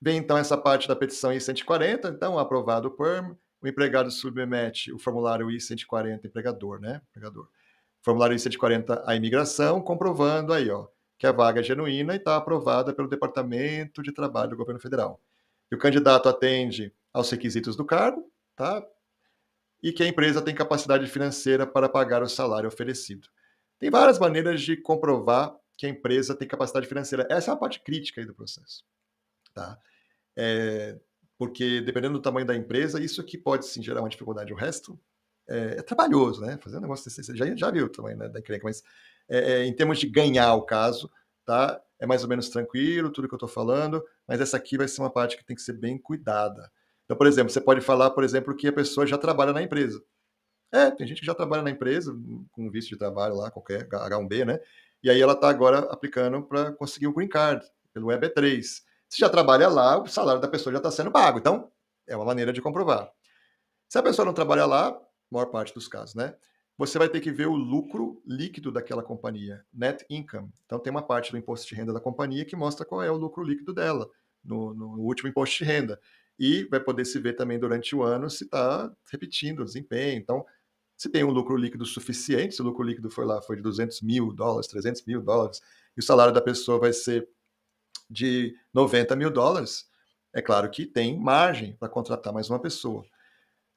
Vem então essa parte da petição I-140, então aprovado o PERM, o empregado submete o formulário I-140, empregador, né? Empregador. Formulário I-140 à imigração, comprovando aí, ó, que a vaga é genuína e está aprovada pelo Departamento de Trabalho do Governo Federal. E o candidato atende aos requisitos do cargo, tá? E que a empresa tem capacidade financeira para pagar o salário oferecido. Tem várias maneiras de comprovar que a empresa tem capacidade financeira. Essa é a parte crítica aí do processo, tá? Porque dependendo do tamanho da empresa, isso que pode sim gerar uma dificuldade. O resto é trabalhoso, né? Fazer um negócio desse, você já viu também, né, da encrenca, mas em termos de ganhar o caso, tá? É mais ou menos tranquilo, tudo que eu estou falando, mas essa aqui vai ser uma parte que tem que ser bem cuidada. Então, por exemplo, você pode falar, por exemplo, que a pessoa já trabalha na empresa. Tem gente que já trabalha na empresa, com visto de trabalho lá, qualquer H1B, né? E aí ela está agora aplicando para conseguir o Green Card, pelo EB3. Se já trabalha lá, o salário da pessoa já está sendo pago. Então, é uma maneira de comprovar. Se a pessoa não trabalha lá, maior parte dos casos, né? Você vai ter que ver o lucro líquido daquela companhia, net income. Então, tem uma parte do imposto de renda da companhia que mostra qual é o lucro líquido dela no último imposto de renda. E vai poder se ver também durante o ano se está repetindo o desempenho. Então, se tem um lucro líquido suficiente, se o lucro líquido foi de $200 mil, $300 mil, e o salário da pessoa vai ser de $90 mil, é claro que tem margem para contratar mais uma pessoa.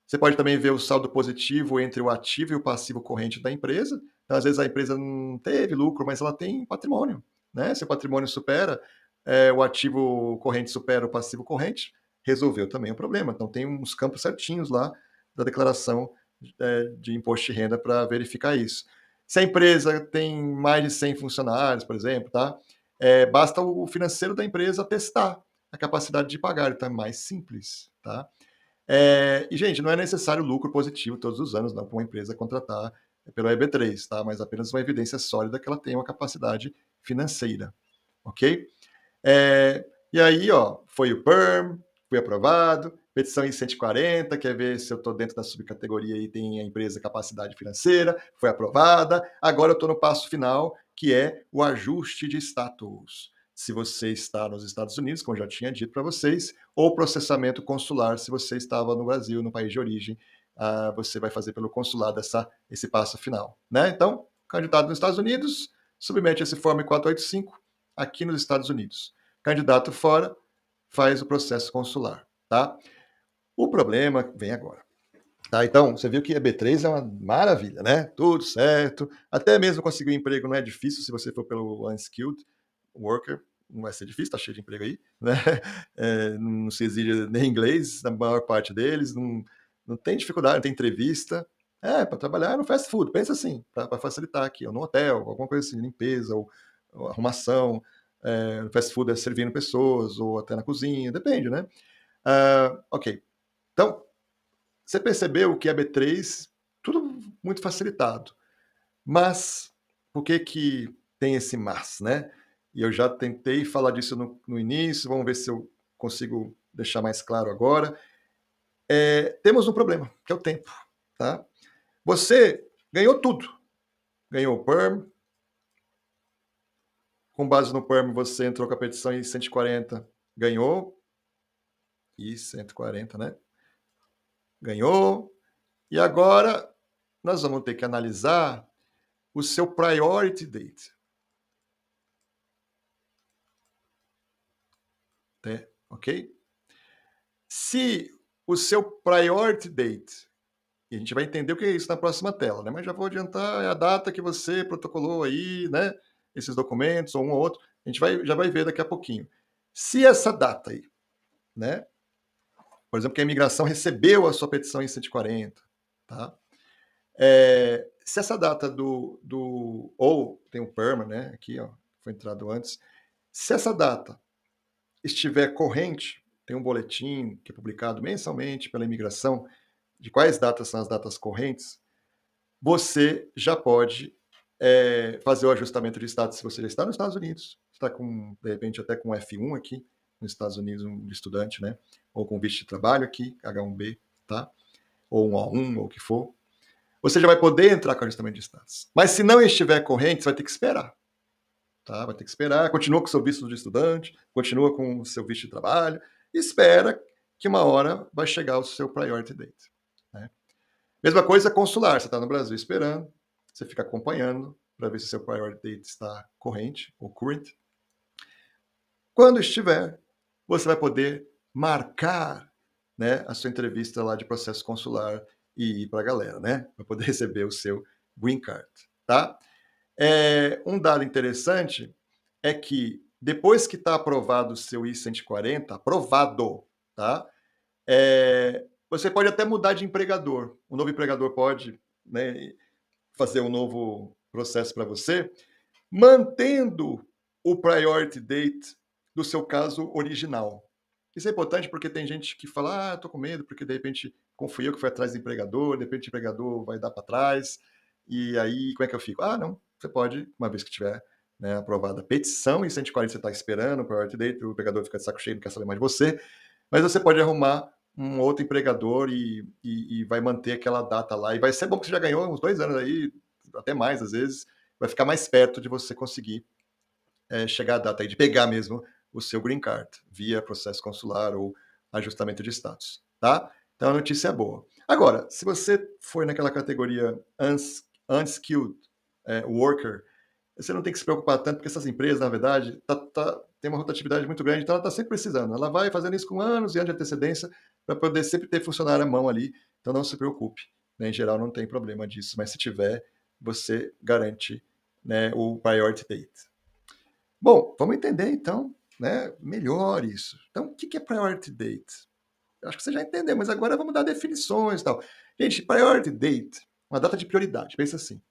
Você pode também ver o saldo positivo entre o ativo e o passivo corrente da empresa. Então, às vezes a empresa não teve lucro, mas ela tem patrimônio, né? Se o patrimônio supera, o ativo corrente supera o passivo corrente, resolveu também o problema. Então, tem uns campos certinhos lá da declaração de imposto de renda para verificar isso. Se a empresa tem mais de 100 funcionários, por exemplo, tá? Basta o financeiro da empresa testar a capacidade de pagar, então é mais simples, tá? E, gente, não é necessário lucro positivo todos os anos, não, para uma empresa contratar pelo EB3, tá? Mas apenas uma evidência sólida que ela tem uma capacidade financeira, ok? E aí, ó, foi o PERM, fui aprovado, petição em 140, quer ver se eu estou dentro da subcategoria e tem a empresa capacidade financeira, foi aprovada. Agora eu estou no passo final, que é o ajuste de status. Se você está nos Estados Unidos, como eu já tinha dito para vocês, ou processamento consular, se você estava no Brasil, no país de origem, você vai fazer pelo consulado esse passo final, né? Então, candidato nos Estados Unidos, submete esse Form 485 aqui nos Estados Unidos. Candidato fora, faz o processo consular, tá? O problema vem agora. Tá, então, você viu que a B3 é uma maravilha, né? Tudo certo. Até mesmo conseguir um emprego não é difícil se você for pelo unskilled worker. Não vai ser difícil, tá cheio de emprego aí, né? Não se exige nem inglês, na maior parte deles. Não tem dificuldade, não tem entrevista. Para trabalhar no fast food, pensa assim, para facilitar aqui, ou no hotel, alguma coisa assim, limpeza, ou arrumação. No fast food é servindo pessoas, ou até na cozinha, depende, né? Ok. Então, você percebeu que a B3, tudo muito facilitado. Mas, por que tem esse mas, né? E eu já tentei falar disso no início, vamos ver se eu consigo deixar mais claro agora. Temos um problema, que é o tempo, tá? Você ganhou tudo. Ganhou o PERM. Com base no PERM, você entrou com a petição em 140, ganhou. E 140, né? Ganhou. E agora nós vamos ter que analisar o seu priority date. Ok? Se o seu priority date, e a gente vai entender o que é isso na próxima tela, né? Mas já vou adiantar, é a data que você protocolou aí, né? Esses documentos, ou um ou outro, a gente já vai ver daqui a pouquinho. Se essa data aí, né? Por exemplo, que a imigração recebeu a sua petição em 140, tá? Se essa data ou tem o PERMA, né? Aqui, ó, foi entrado antes. Se essa data estiver corrente, tem um boletim que é publicado mensalmente pela imigração de quais datas são as datas correntes, você já pode fazer o ajustamento de status se você já está nos Estados Unidos, está com, de repente, até com F1 aqui nos Estados Unidos, um estudante, né? Ou com visto de trabalho aqui, H1B, tá? Ou um O1, ou o que for. Você já vai poder entrar com ajustamento de status. Mas se não estiver corrente, você vai ter que esperar. tá? Vai ter que esperar, continua com o seu visto de estudante, continua com o seu visto de trabalho, e espera que uma hora vai chegar o seu priority date, né? Mesma coisa consular, você está no Brasil esperando, você fica acompanhando para ver se seu priority date está corrente ou current. Quando estiver, você vai poder marcar, né, a sua entrevista lá de processo consular e ir para a galera, né? Para poder receber o seu green card, tá? Um dado interessante é que depois que está aprovado o seu I-140, aprovado, tá? Você pode até mudar de empregador. O novo empregador pode, né, fazer um novo processo para você, mantendo o priority date do seu caso original. Isso é importante porque tem gente que fala, tô com medo porque de repente fui eu que fui atrás do empregador, de repente o empregador vai dar para trás, e aí como é que eu fico? Não, você pode, uma vez que tiver, né, aprovada a petição, e 140 você está esperando o priority date, o empregador fica de saco cheio, não quer saber mais de você, mas você pode arrumar um outro empregador e vai manter aquela data lá, e vai ser bom que você já ganhou uns 2 anos aí, até mais às vezes, vai ficar mais perto de você conseguir chegar à data aí, de pegar mesmo o seu green card, via processo consular ou ajustamento de status, tá? Então a notícia é boa. Agora, se você for naquela categoria unskilled worker, você não tem que se preocupar tanto, porque essas empresas, na verdade, tem uma rotatividade muito grande, então ela está sempre precisando. Ela vai fazendo isso com anos e anos de antecedência para poder sempre ter funcionário à mão ali, então não se preocupe, né? Em geral não tem problema disso, mas se tiver, você garante, né, o priority date. Bom, vamos entender então, né, melhor isso. Então, o que é priority date? Eu acho que você já entendeu, mas agora vamos dar definições e tal. Gente, priority date, uma data de prioridade, pensa assim,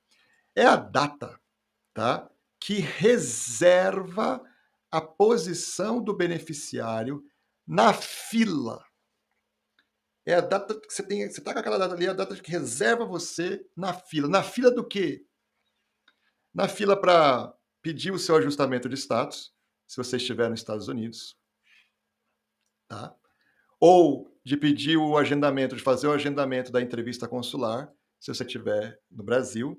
é a data, tá, que reserva a posição do beneficiário na fila. É a data que você está com aquela data ali, é a data que reserva você na fila. Na fila do quê? Na fila para pedir o seu ajustamento de status, se você estiver nos Estados Unidos, tá? Ou de pedir o agendamento, de fazer o agendamento da entrevista consular, se você estiver no Brasil,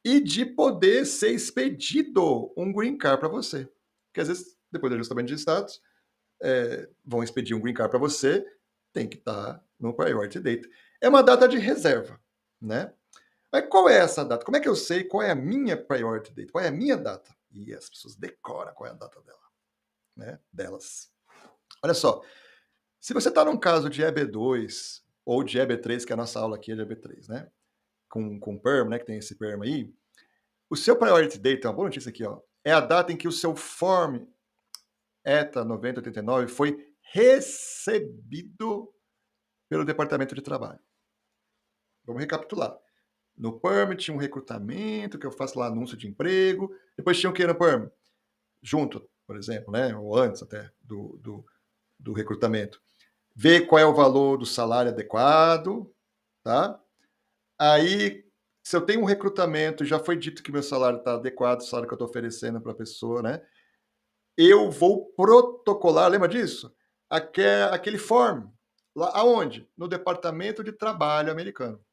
e de poder ser expedido um green card para você. Porque às vezes, depois do ajustamento de status, vão expedir um green card para você, tem que estar no priority date. É uma data de reserva, né? Mas qual é essa data? Como é que eu sei qual é a minha priority date? Qual é a minha data? E as pessoas decoram qual é a data dela, né? Delas. Olha só, se você está num caso de EB2 ou de EB3, que a nossa aula aqui é de EB3, né? Com PERM, né? Que tem esse PERM aí, o seu priority date, uma boa notícia aqui, ó, é a data em que o seu Form ETA 9089 foi recebido pelo Departamento de Trabalho. Vamos recapitular. No PERM tinha um recrutamento, que eu faço lá anúncio de emprego, depois tinha o que no PERM? Junto, por exemplo, né? Ou antes até do recrutamento. Ver qual é o valor do salário adequado, tá? Aí, se eu tenho um recrutamento, já foi dito que meu salário está adequado, o salário que eu estou oferecendo para a pessoa, né? Eu vou protocolar, lembra disso? Aquele form, lá aonde? No Departamento de Trabalho americano.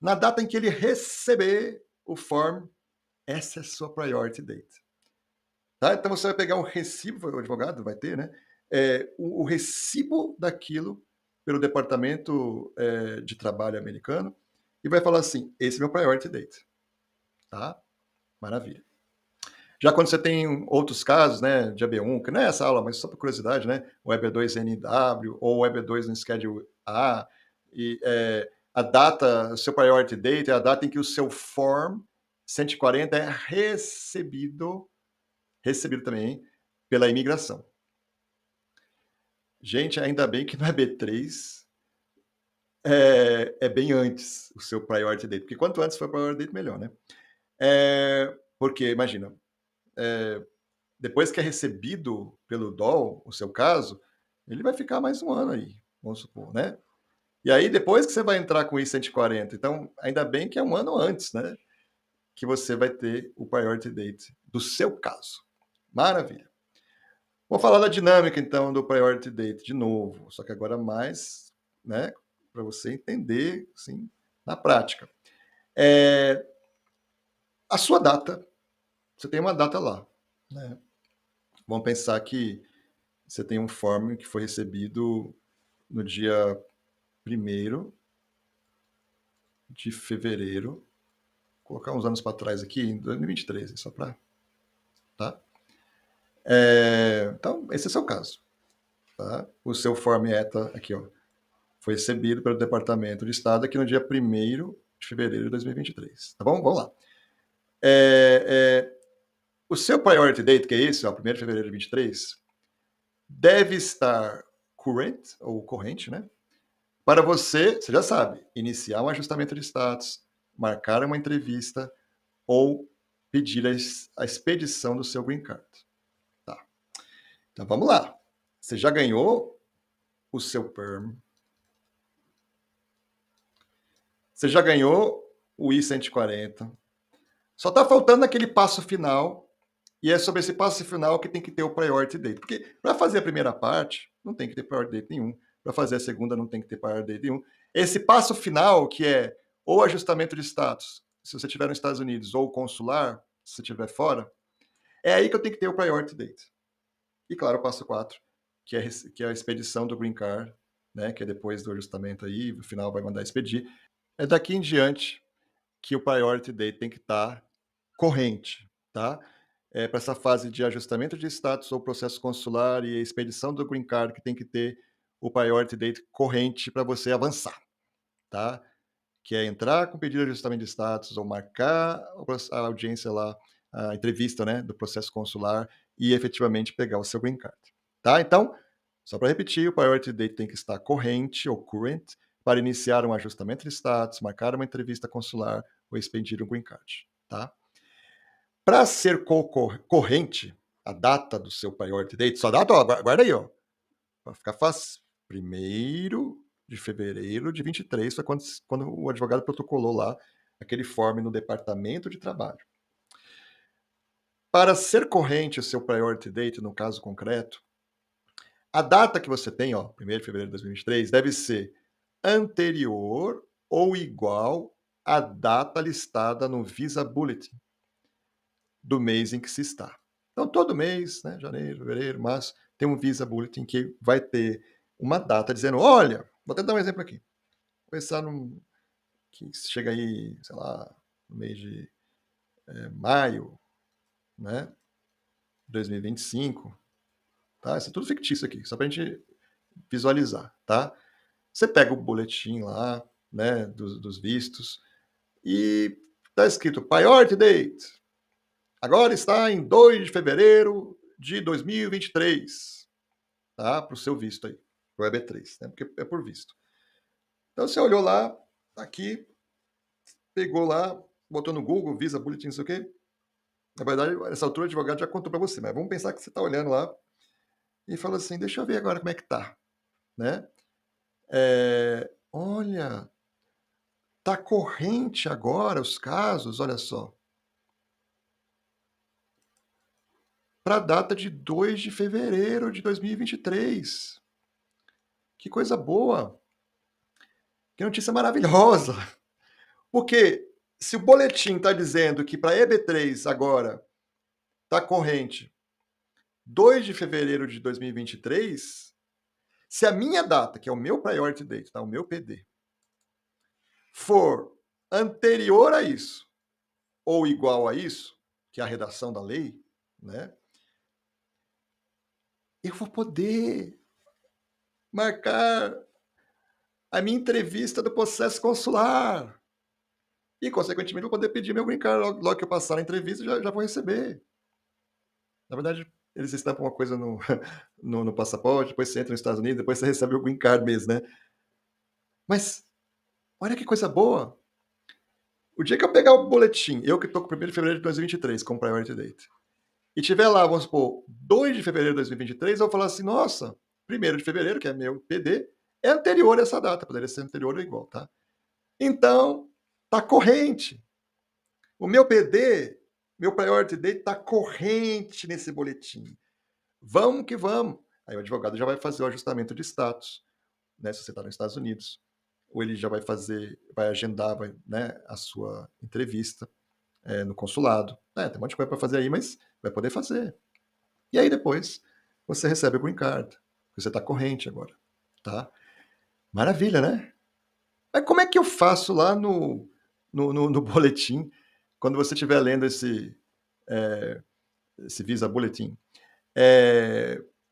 Na data em que ele receber o form, essa é a sua priority date. Tá? Então você vai pegar um recibo, o advogado vai ter, né? O recibo daquilo pelo Departamento de Trabalho americano e vai falar assim, esse é meu priority date. Tá? Maravilha. Já quando você tem outros casos, né, de EB1, que não é essa aula, mas só por curiosidade, né, o EB2NW ou o EB2 no Schedule A, e a data, o seu priority date é a data em que o seu Form 140 é recebido também pela imigração. Gente, ainda bem que no EB3 é bem antes o seu priority date, porque quanto antes for o priority date, melhor, né? Porque, imagina, depois que é recebido pelo DOL, o seu caso, ele vai ficar mais um ano aí, vamos supor, né? E aí, depois que você vai entrar com o I-140, então, ainda bem que é um ano antes, né? Que você vai ter o priority date do seu caso. Maravilha. Vou falar da dinâmica, então, do priority date de novo, só que agora mais, né? Para você entender, assim, na prática. A sua data, você tem uma data lá, né? Vamos pensar que você tem um form que foi recebido no dia 1º de fevereiro, vou colocar uns anos para trás aqui, em 2023, só para... Tá? Então, esse é o seu caso. Tá? O seu form ETA aqui, ó, foi recebido pelo Departamento de Estado aqui no dia 1º de fevereiro de 2023. Tá bom? Vamos lá. O seu priority date, que é esse, ó, 1º de fevereiro de 2023, deve estar current, ou corrente, né? Para você já sabe, iniciar um ajustamento de status, marcar uma entrevista ou pedir a expedição do seu green card. Tá. Então vamos lá. Você já ganhou o seu perm. Você já ganhou o I-140. Só está faltando aquele passo final, e é sobre esse passo final que tem que ter o priority date. Porque para fazer a primeira parte, não tem que ter priority date nenhum. Para fazer a segunda, não tem que ter priority date nenhum. Esse passo final, que é ou ajustamento de status, se você estiver nos Estados Unidos, ou consular, se você estiver fora, é aí que eu tenho que ter o priority date. E claro, o passo 4, que é a expedição do green card, né, que é depois do ajustamento aí, no final vai mandar expedir. É daqui em diante que o priority date tem que estar corrente, tá? Para essa fase de ajustamento de status ou processo consular e expedição do green card, que tem que ter o priority date corrente para você avançar, tá? Que é entrar com pedido de ajustamento de status ou marcar a audiência lá, a entrevista, né, do processo consular e efetivamente pegar o seu green card, tá? Então, só para repetir, o priority date tem que estar corrente ou current para iniciar um ajustamento de status, marcar uma entrevista consular ou expedir um green card, tá? Para ser corrente, a data do seu priority date, sua data, ó, guarda aí, ó, para ficar fácil, 1º de fevereiro de 23, foi quando o advogado protocolou lá aquele form no Departamento de Trabalho. Para ser corrente o seu priority date, no caso concreto, a data que você tem, ó, 1º de fevereiro de 2023, deve ser anterior ou igual à data listada no Visa Bulletin do mês em que se está. Então, todo mês, né, janeiro, fevereiro, março, tem um Visa Bulletin que vai ter uma data dizendo, olha, vou tentar dar um exemplo aqui. Vou pensar que chega aí, sei lá, no mês de maio, né, 2025, tá? Isso é tudo fictício aqui, só para a gente visualizar, tá? Você pega o boletim lá, né, dos vistos, e está escrito Priority Date. Agora está em 2 de fevereiro de 2023, tá? Para o seu visto aí, para o EB3, né? Porque é por visto. Então você olhou lá, aqui, pegou lá, botou no Google, Visa, Bulletin, não sei o quê. Na verdade, nessa altura o advogado já contou para você, mas vamos pensar que você está olhando lá e fala assim, deixa eu ver agora como é que tá, né? Olha, tá corrente agora os casos, olha só. Para a data de 2 de fevereiro de 2023. Que coisa boa! Que notícia maravilhosa! Porque se o boletim está dizendo que para EB3 agora está corrente 2 de fevereiro de 2023, se a minha data, que é o meu priority date, tá? O meu PD, for anterior a isso ou igual a isso, que é a redação da lei, né? Eu vou poder marcar a minha entrevista do processo consular. E, consequentemente, vou poder pedir meu green card. Logo que eu passar na entrevista, já vou receber. Na verdade, eles estampam uma coisa no passaporte, depois você entra nos Estados Unidos, depois você recebe o green card mesmo, né? Mas, olha que coisa boa. O dia que eu pegar o boletim, eu que estou com o 1º de fevereiro de 2023 como priority date, e tiver lá, vamos supor, 2 de fevereiro de 2023, eu vou falar assim, nossa, 1º de fevereiro, que é meu PD, é anterior a essa data, poderia ser anterior ou igual, tá? Então, tá corrente. O meu PD, meu priority date tá corrente nesse boletim. Vamos que vamos. Aí o advogado já vai fazer o ajustamento de status, né, se você está nos Estados Unidos. Ou ele já vai agendar, né, a sua entrevista, no consulado. Tem um monte de coisa para fazer aí, mas vai poder fazer. E aí depois você recebe o green card. Você está corrente agora, tá? Maravilha, né? Mas como é que eu faço lá no boletim, quando você estiver lendo esse Visa Bulletin?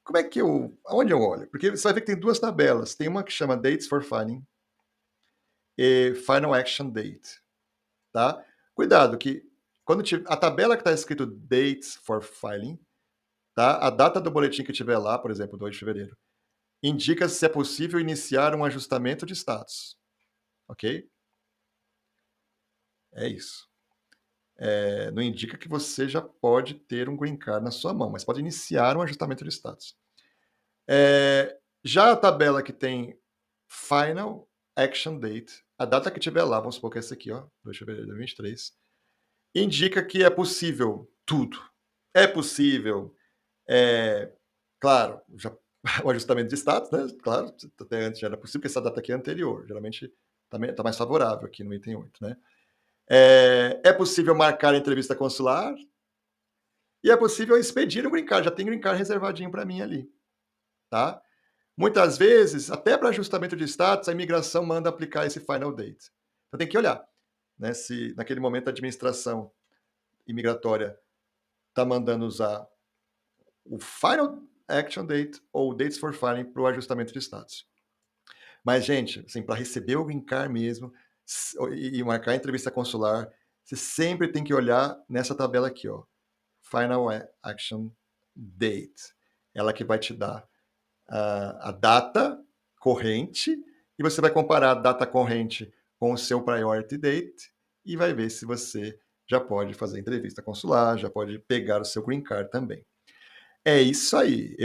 Como é que aonde eu olho? Porque você vai ver que tem duas tabelas. Tem uma que chama Dates for Filing e Final Action Date, tá? Cuidado que quando a tabela que está escrito Dates for Filing, tá? A data do boletim que tiver lá, por exemplo, 2 de fevereiro, indica se é possível iniciar um ajustamento de status, ok? É isso. Não indica que você já pode ter um green card na sua mão, mas pode iniciar um ajustamento de status. Já a tabela que tem Final Action Date, a data que tiver lá, vamos supor que é essa aqui, ó, 2 de fevereiro de 2023, indica que é possível tudo. É possível, claro, o ajustamento de status, né? Claro, até antes já era possível, porque essa data aqui é anterior. Geralmente está mais favorável aqui no item 8, né? É possível marcar a entrevista consular e é possível expedir o green card. Já tem green card reservadinho para mim ali, tá? Muitas vezes, até para ajustamento de status, a imigração manda aplicar esse final date. Então tem que olhar, né? Se naquele momento a administração imigratória está mandando usar o final action date ou dates for filing para o ajustamento de status. Mas, gente, assim, para receber o green card mesmo e marcar a entrevista consular, você sempre tem que olhar nessa tabela aqui, ó. Final Action Date. Ela que vai te dar a data corrente e você vai comparar a data corrente com o seu Priority Date e vai ver se você já pode fazer entrevista consular, já pode pegar o seu green card também. É isso aí.